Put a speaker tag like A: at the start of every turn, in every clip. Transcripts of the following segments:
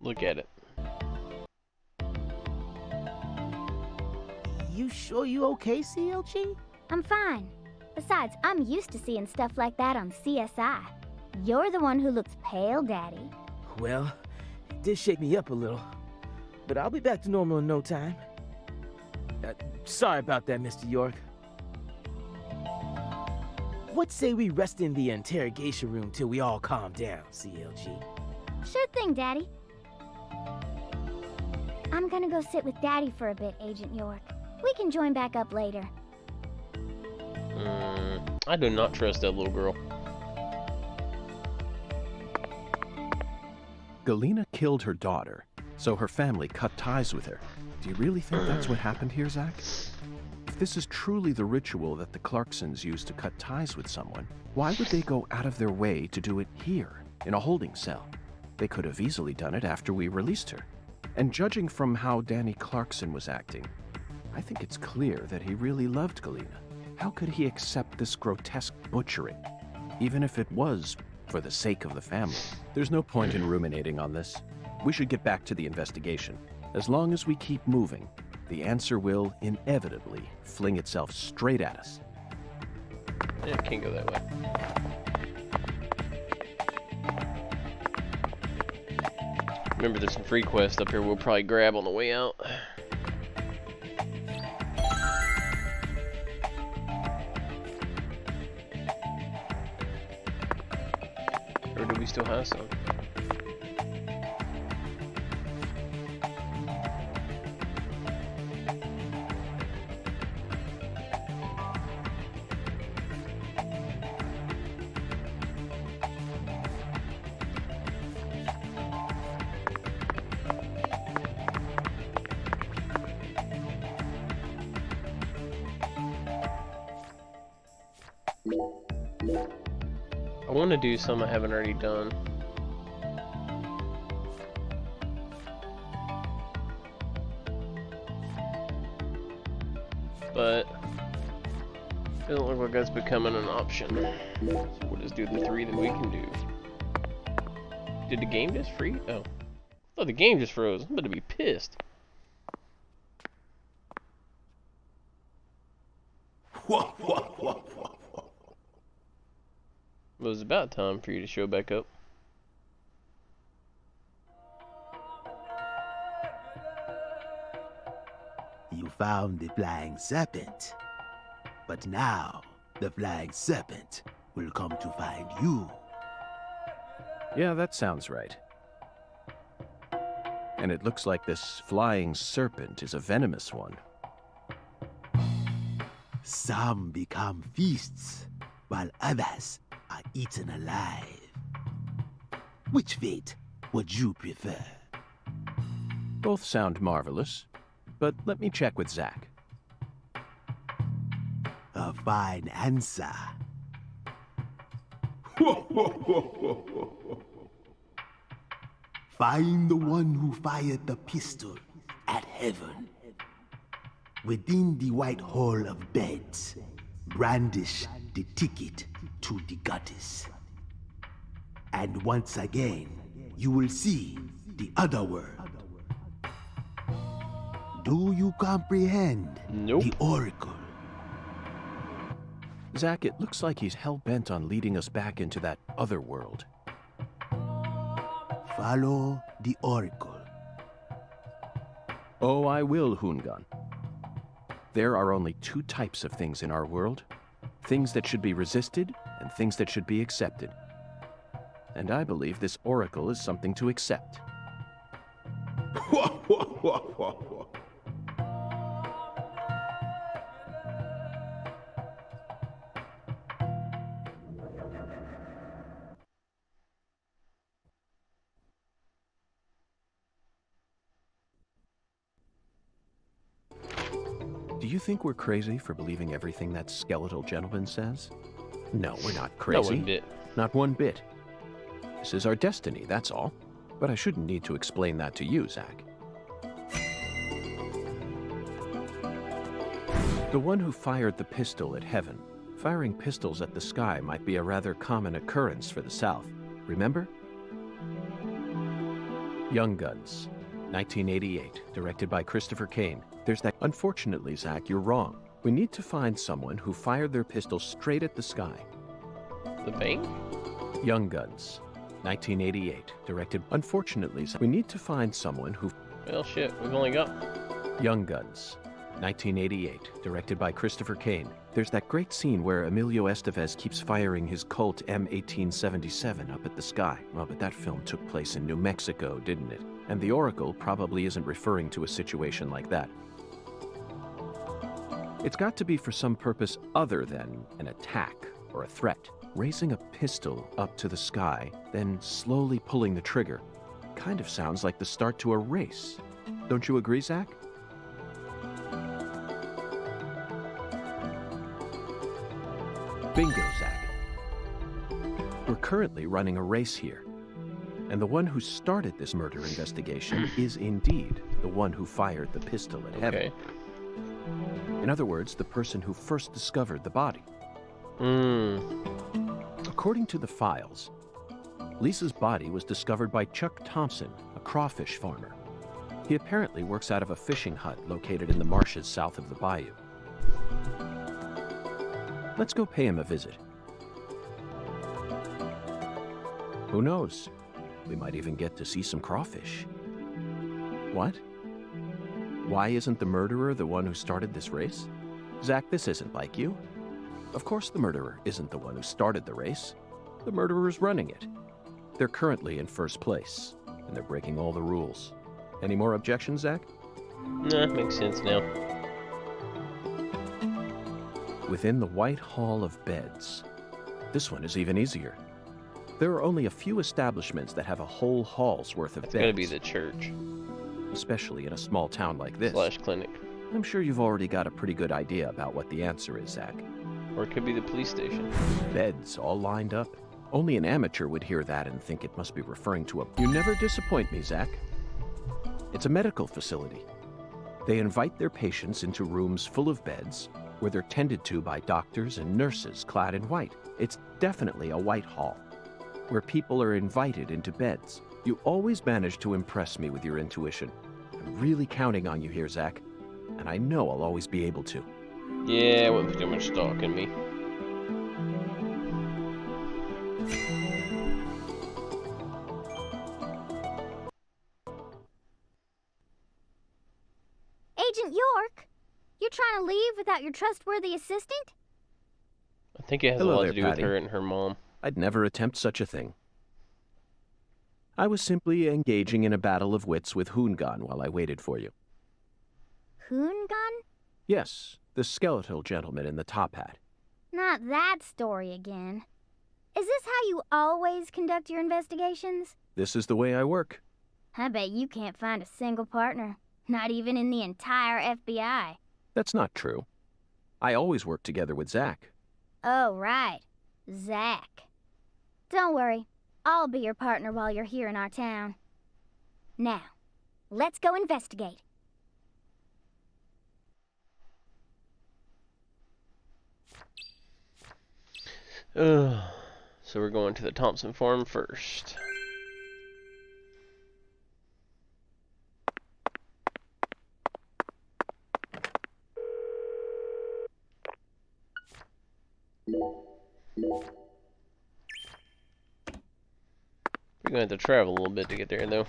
A: Look at it.
B: You sure you okay, CLG?
C: I'm fine. Besides, I'm used to seeing stuff like that on CSI. You're the one who looks pale, Daddy.
B: Well, it did shake me up a little. But I'll be back to normal in no time. Sorry about that, Mr. York. What say we rest in the interrogation room till we all calm down, CLG?
C: Sure thing, Daddy. I'm gonna go sit with Daddy for a bit, Agent York. We can join back up later.
A: I do not trust that little girl.
D: Galena killed her daughter, so her family cut ties with her. Do you really think that's what happened here, Zach? If this is truly the ritual that the Clarksons use to cut ties with someone, why would they go out of their way to do it here, in a holding cell? They could have easily done it after we released her. And judging from how Danny Clarkson was acting, I think it's clear that he really loved Galena. How could he accept this grotesque butchering, even if it was for the sake of the family? There's no point in ruminating on this. We should get back to the investigation. As long as we keep moving, the answer will inevitably fling itself straight at us.
A: Yeah, can't go that way. Remember, there's some free quests up here we'll probably grab on the way out. Or do we still have some? I want to do some I haven't already done. But it doesn't look like that's becoming an option. So we'll just do the 3 that we can do. Did the game just freeze? Oh. I thought the game just froze. I'm about to be pissed. It was about time for you to show back up.
E: You found the flying serpent. But now, the flying serpent will come to find you.
D: Yeah, that sounds right. And it looks like this flying serpent is a venomous one.
E: Some become feasts, while others are eaten alive. Which fate would you prefer?
D: Both sound marvelous, but let me check with Zach.
E: A fine answer. Find the one who fired the pistol at heaven. Within the white hall of beds, brandish the ticket to the goddess. And once again, you will see the other world. Do you comprehend
A: Nope.
E: the oracle?
D: Zach, it looks like he's hell-bent on leading us back into that other world.
E: Follow the oracle.
D: Oh, I will, Hoongan. There are only 2 types of things in our world. Things that should be resisted, and things that should be accepted. And I believe this oracle is something to accept. Do you think we're crazy for believing everything that skeletal gentleman says? No, we're not crazy.
A: Not one bit.
D: Not one bit. This is our destiny, that's all. But I shouldn't need to explain that to you, Zach. The one who fired the pistol at heaven. Firing pistols at the sky might be a rather common occurrence for the South. Remember? Young Guns, 1988, directed by Christopher Kane. There's that. Unfortunately, Zach, you're wrong. We need to find someone who fired their pistol straight at the sky.
A: The bank?
D: Young Guns, 1988, directed. Unfortunately, Zach, we need to find someone who.
A: Well, shit, we've only got...
D: Young Guns, 1988, directed by Christopher Kane. There's that great scene where Emilio Estevez keeps firing his Colt M1877 up at the sky. Well, but that film took place in New Mexico, didn't it? And the Oracle probably isn't referring to a situation like that. It's got to be for some purpose other than an attack or a threat. Raising a pistol up to the sky, then slowly pulling the trigger, kind of sounds like the start to a race. Don't you agree, Zach? Bingo, Zach. We're currently running a race here. And the one who started this murder investigation is indeed the one who fired the pistol at Heaven.
A: Okay.
D: In other words, the person who first discovered the body. According to the files, Lisa's body was discovered by Chuck Thompson, a crawfish farmer. He apparently works out of a fishing hut located in the marshes south of the bayou. Let's go pay him a visit. Who knows? We might even get to see some crawfish. What? Why isn't the murderer the one who started this race? Zach, this isn't like you. Of course the murderer isn't the one who started the race. The murderer's running it. They're currently in first place, and they're breaking all the rules. Any more objections, Zach?
A: Nah, makes sense now.
D: Within the White Hall of Beds. This one is even easier. There are only a few establishments that have a whole hall's worth of
A: It's
D: beds.
A: gotta be the church.
D: Especially in a small town like this.
A: Slash clinic.
D: I'm sure you've already got a pretty good idea about what the answer is, Zach.
A: Or it could be the police station.
D: Beds all lined up. Only an amateur would hear that and think it must be referring to a... You never disappoint me, Zach. It's a medical facility. They invite their patients into rooms full of beds where they're tended to by doctors and nurses clad in white. It's definitely a white hall, where people are invited into beds. You always manage to impress me with your intuition. I'm really counting on you here, Zach, and I know I'll always be able to.
A: Yeah, I wouldn't put too much stock in me.
C: Agent York, you're trying to leave without your trustworthy assistant?
A: I think it has
D: Hello
A: a lot
D: there,
A: to do with
D: Patty.
A: her and her mom.
D: I'd never attempt such a thing. I was simply engaging in a battle of wits with Hoongan while I waited for you.
C: Hoongan?
D: Yes, the skeletal gentleman in the top hat.
C: Not that story again. Is this how you always conduct your investigations?
D: This is the way I work.
C: I bet you can't find a single partner. Not even in the entire FBI.
D: That's not true. I always work together with Zach.
C: Oh, right. Zach. Don't worry. I'll be your partner while you're here in our town. Now, let's go investigate.
A: So we're going to the Thompson farm first. We're going to have to travel a little bit to get there, though.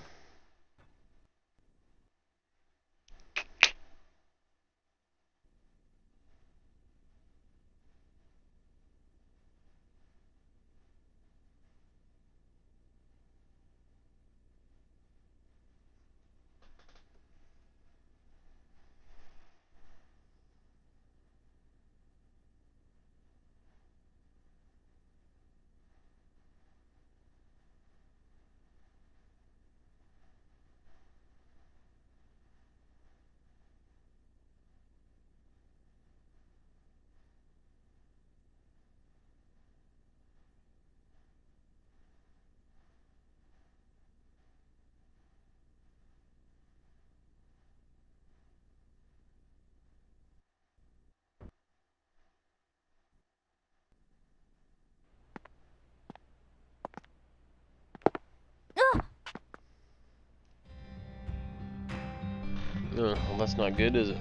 A: Well, that's not good, is it?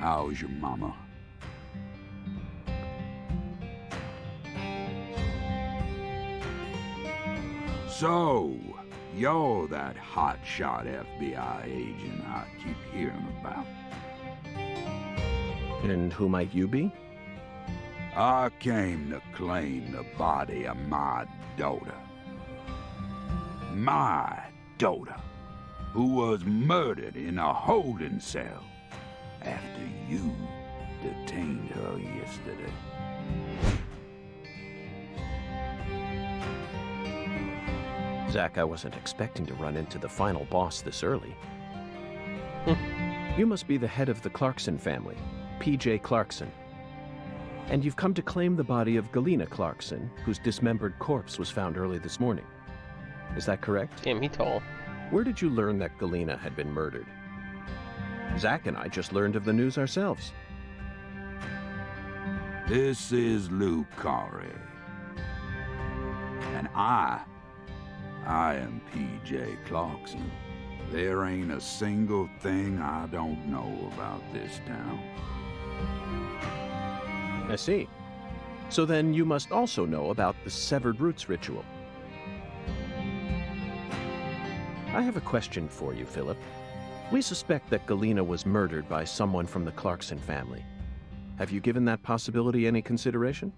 F: How's your mama? So, you're that hotshot FBI agent I keep hearing about.
D: And who might you be?
F: I came to claim the body of my daughter. My daughter, who was murdered in a holding cell after you detained her yesterday.
D: Zach, I wasn't expecting to run into the final boss this early. You must be the head of the Clarkson family, P.J. Clarkson. And you've come to claim the body of Galena Clarkson, whose dismembered corpse was found early this morning. Is that correct?
A: Damn, he tall.
D: Where did you learn that Galena had been murdered? Zach and I just learned of the news ourselves.
F: This is Lou Carre. And I am P.J. Clarkson. There ain't a single thing I don't know about this town.
D: I see. So then you must also know about the Severed Roots ritual. I have a question for you, Philip. We suspect that Galena was murdered by someone from the Clarkson family. Have you given that possibility any consideration?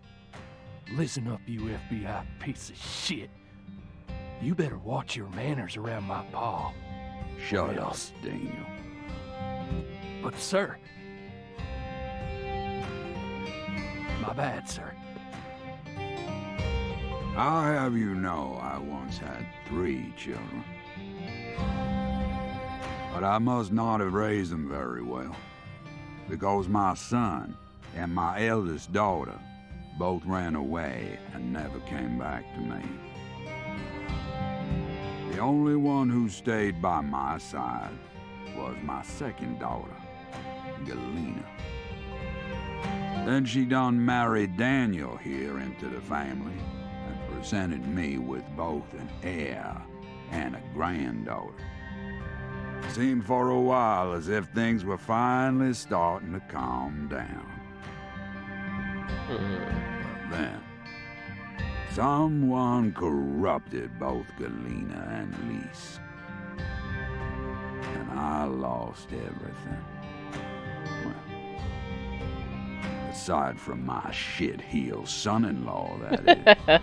G: Listen up, you FBI piece of shit. You better watch your manners around my pa.
F: Shut up, Daniel.
G: But, sir... My bad, sir.
F: I'll have you know I once had 3 children. But I must not have raised them very well, because my son and my eldest daughter both ran away and never came back to me. The only one who stayed by my side was my second daughter, Galena. Then she done married Daniel here into the family and presented me with both an heir and a granddaughter. Seemed for a while as if things were finally starting to calm down. But then, someone corrupted both Galena and Lise. And I lost everything. Well, aside from my shit-heel son-in-law, that is.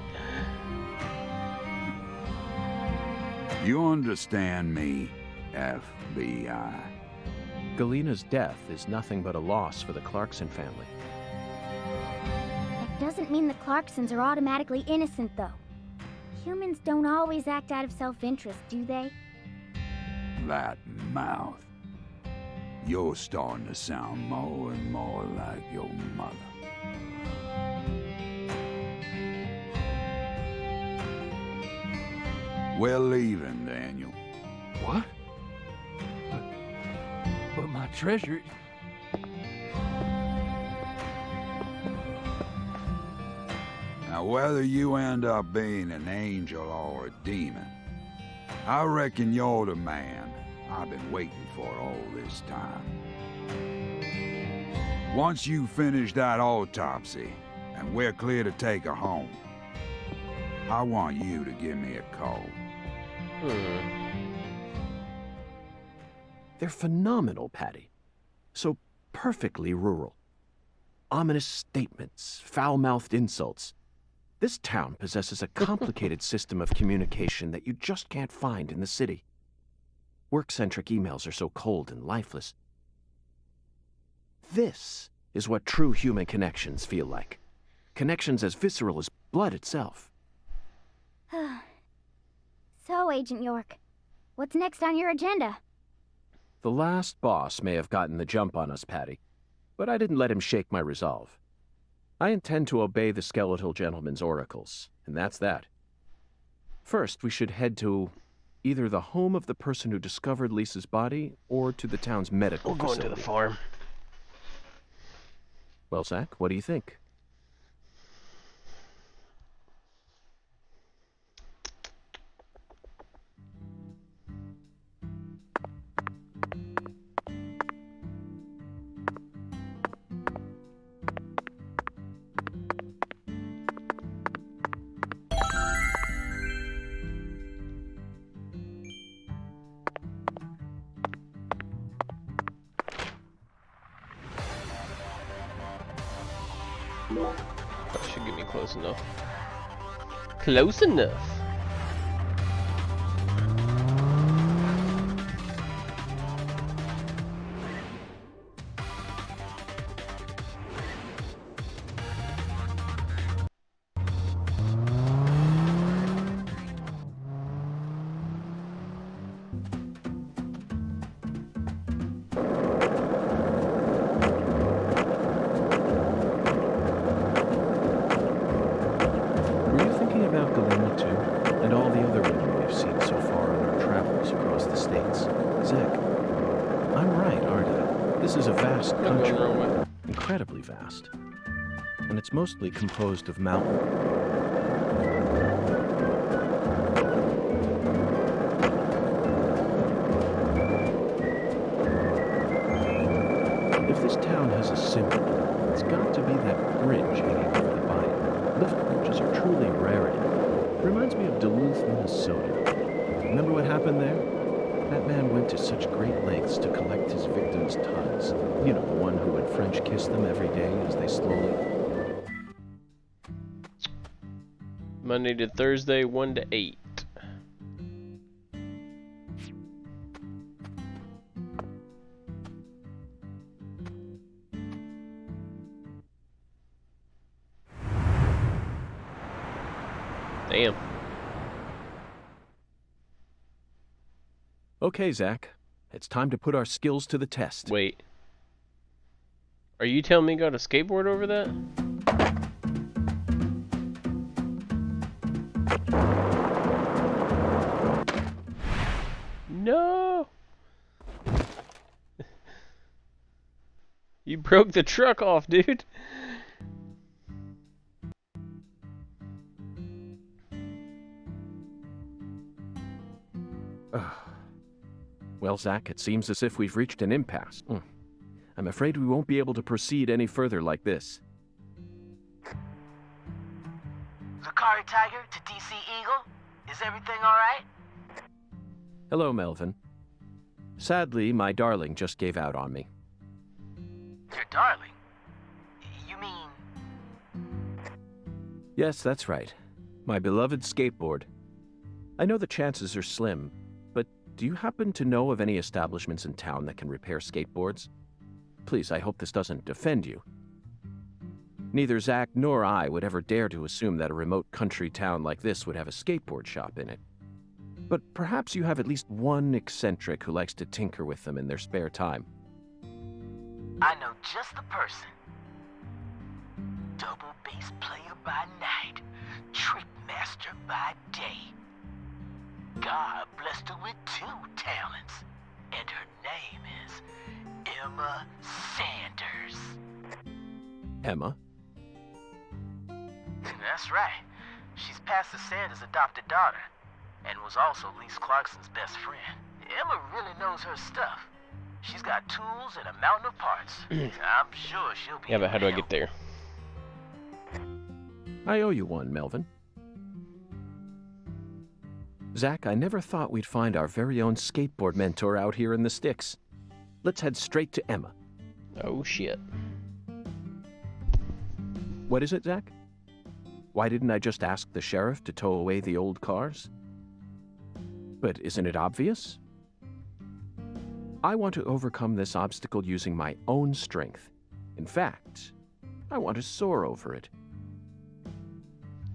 F: You understand me, FBI?
D: Galena's death is nothing but a loss for the Clarkson family.
C: That doesn't mean the Clarksons are automatically innocent, though. Humans don't always act out of self-interest, do they?
F: That mouth. You're starting to sound more and more like your mother. We're leaving, Daniel.
G: What? But my treasure...
F: Now, whether you end up being an angel or a demon, I reckon you're the man I've been waiting for all this time. Once you finish that autopsy, and we're clear to take her home, I want you to give me a call.
D: They're phenomenal, Patty. So perfectly rural. Ominous statements, foul-mouthed insults. This town possesses a complicated system of communication that you just can't find in the city. Work-centric emails are so cold and lifeless. This is what true human connections feel like. Connections as visceral as blood itself.
C: So, Agent York, what's next on your agenda?
D: The last boss may have gotten the jump on us, Patty, but I didn't let him shake my resolve. I intend to obey the skeletal gentleman's oracles, and that's that. First, we should head to either the home of the person who discovered Lisa's body or to the town's medical
A: We're going
D: facility.
A: to the farm.
D: Well, Zach, what do you think?
A: close enough. Close enough.
D: Incredibly vast, and it's mostly composed of mountains. If this town has a symbol, it's got to be that bridge hanging over the bayou. Lift bridges are truly rarity. Reminds me of Duluth, Minnesota. Remember what happened there? That man went to such great lengths to collect his victims' tongues. You know, the one who would French kiss them every day as they slowly...
A: Monday to Thursday, 1 to 8. Damn.
D: Okay, Zach. It's time to put our skills to the test.
A: Wait. Are you telling me you got a skateboard over that? No! You broke the truck off, dude.
D: Well, Zach, it seems as if we've reached an impasse. I'm afraid we won't be able to proceed any further like this.
B: The Carre Tiger to DC Eagle? Is everything alright?
D: Hello, Melvin. Sadly, my darling just gave out on me.
B: Your darling? You mean...
D: Yes, that's right. My beloved skateboard. I know the chances are slim, but do you happen to know of any establishments in town that can repair skateboards? Please, I hope this doesn't offend you. Neither Zach nor I would ever dare to assume that a remote country town like this would have a skateboard shop in it. But perhaps you have at least one eccentric who likes to tinker with them in their spare time.
B: I know just the person. Double bass player by night, trick master by day. God blessed her with 2 talents, and her name is Emma Sanders.
D: Emma?
B: That's right. She's Pastor Sanders' adopted daughter, and was also Lise Clarkson's best friend. Emma really knows her stuff. She's got tools and a mountain of parts. I'm sure she'll be...
A: Yeah, but how do I get there?
D: I owe you one, Melvin. Zach, I never thought we'd find our very own skateboard mentor out here in the sticks. Let's head straight to Emma.
A: Oh, shit.
D: What is it, Zach? Why didn't I just ask the sheriff to tow away the old cars? But isn't it obvious? I want to overcome this obstacle using my own strength. In fact, I want to soar over it.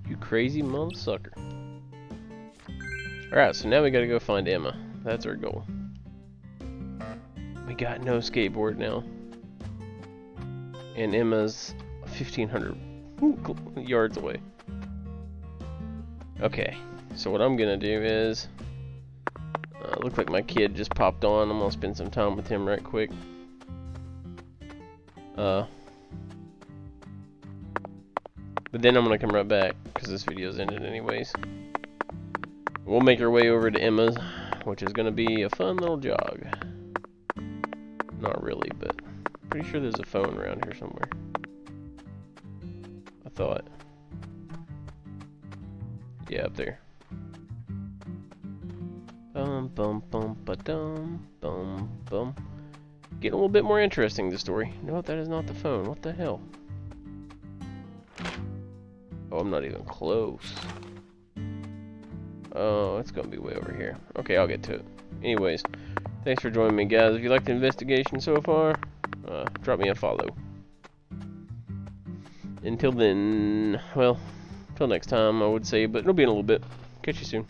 A: You crazy motherfucker. Alright, so now we gotta go find Emma. That's our goal. We got no skateboard now. And Emma's 1,500 yards away. Okay, so what I'm gonna do is... look like my kid just popped on. I'm gonna spend some time with him right quick. But then I'm gonna come right back, because this video's ended anyways. We'll make our way over to Emma's, which is gonna be a fun little jog. Not really, but pretty sure there's a phone around here somewhere. I thought. Yeah, up there. Bum bum bum ba dum bum bum. Getting a little bit more interesting, the story. No, that is not the phone. What the hell? Oh, I'm not even close. Oh, it's gonna be way over here. Okay, I'll get to it. Anyways, thanks for joining me, guys. If you liked the investigation so far, drop me a follow. Until then, well, until next time, I would say, but it'll be in a little bit. Catch you soon.